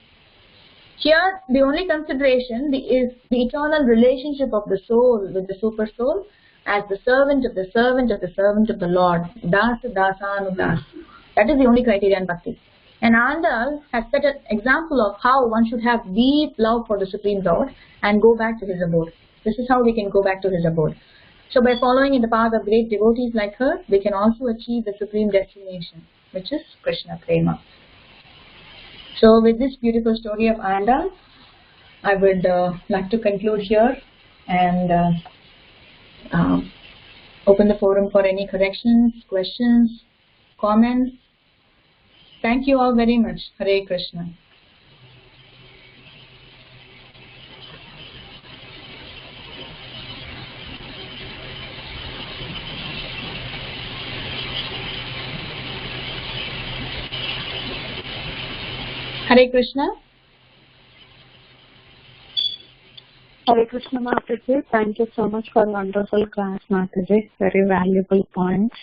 Here, the only consideration is the eternal relationship of the soul with the super soul as the servant of the servant of the servant of the Lord. Das, dasanudas. That is the only criteria in bhakti. And Andal has set an example of how one should have deep love for the Supreme Lord and go back to his abode. This is how we can go back to his abode. So by following in the path of great devotees like her, we can also achieve the supreme destination, which is Krishna Prema. So with this beautiful story of Andal, I would like to conclude here and open the forum for any corrections, questions, comments. Thank you all very much. Hare Krishna. Hare Krishna. Hare Krishna Mataji, thank you so much for wonderful class, Mataji. Very valuable points.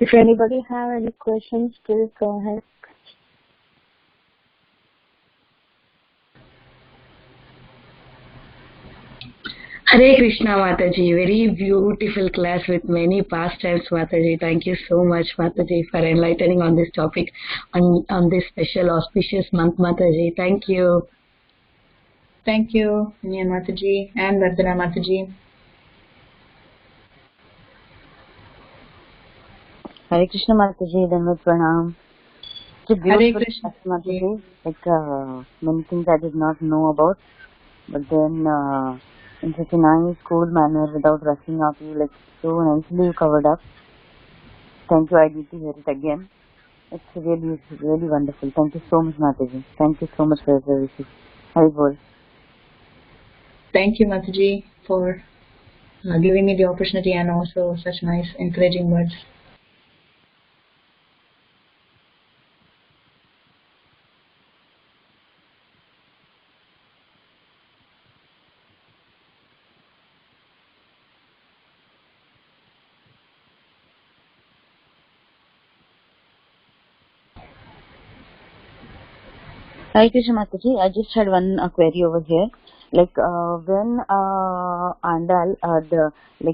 If anybody have any questions, please go ahead. Hare Krishna Mataji, very beautiful class with many pastimes, Mataji. Thank you so much, Mataji, for enlightening on this topic on this special auspicious month, Mataji. Thank you. Thank you, Nyan Mataji and Vandana Mataji. Hare Krishna Mataji, Dhanvat Pranam. It's a Hare beautiful Krishna class, Mataji. Like many things I did not know about, but then in such a nice, cool manner, without rushing up, you like so nicely you covered up. Thank you. I need to hear it again. It's really, really wonderful. Thank you so much, Mataji. Thank you so much for your services. Hari Bol. Thank you, Mataji, for giving me the opportunity and also such nice, encouraging words. Hi Krishna Mataji, I just had one query over here. Like when Andal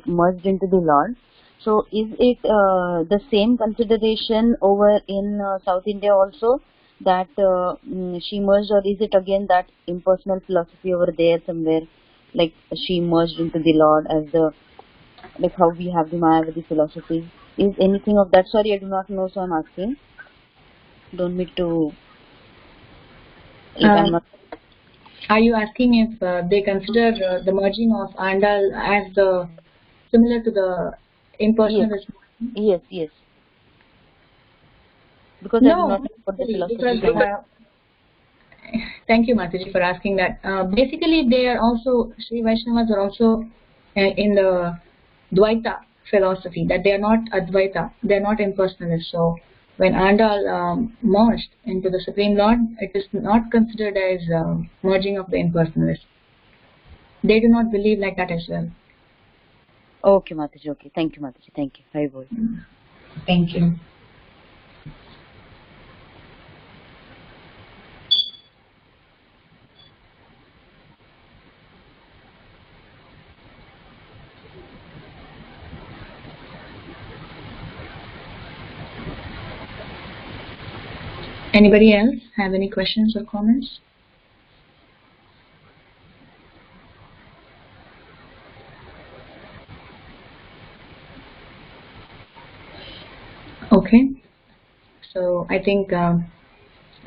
merged into the Lord, so is it the same consideration over in South India also, that she merged, or is it again that impersonal philosophy over there somewhere, like she merged into the Lord as the, like how we have the Mayavadi philosophy? Is anything of that? Sorry, I do not know, so I'm asking. Don't need to. If I'm not. Are you asking if they consider the merging of Andal as the similar to the impersonalism? Yes. Because I do No, not know what the philosophy. because thank you, Mataji, for asking that. Basically, they are also, Sri Vaishnavas are also in the Dvaita philosophy, that they are not Advaita, they are not impersonalists. So when Andal merged into the Supreme Lord, it is not considered as merging of the impersonalists. They do not believe like that as well. Okay, Mataji. Okay, thank you, Mataji. Thank you. Very good. Thank you. Anybody else have any questions or comments? Okay, so I think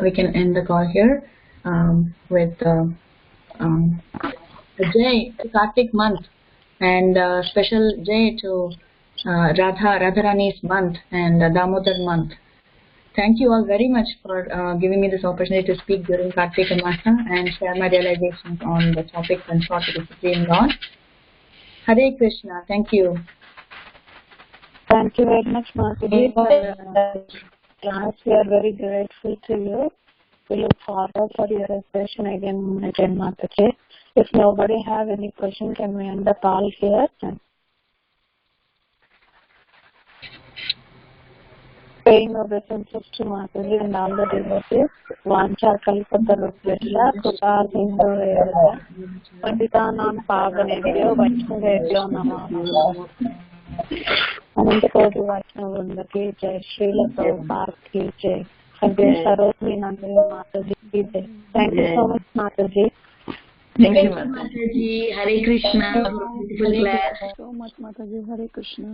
we can end the call here with the Jai to Kartik month, and special Jai to Radharani's month and Damodar month. Thank you all very much for giving me this opportunity to speak during Kartika Masa and share my realizations on the topic Consort to the Supreme Lord. Hare Krishna. Thank you. Thank you very much, Mataji, for your class. We are very grateful to you. We look forward for your session again, Mataji. If nobody have any question, can we end the call here? Paying obeisances to Mataji and all the devotees. Vancha kalpatarupesha krupa sindhu veda. Panditanam pavanebhyo vaishnavebhyo namaha. अनंतकोटि वैष्णव वृंद की जय, श्रील प्रभुपाद की जय, सद्गुरु सरोजनी नंदिनी माताजी की जय. Thank you so much, Mataji. Thank you, Mataji. Hare Krishna. Beautiful class. Thank you so much, Mataji. Hare Krishna.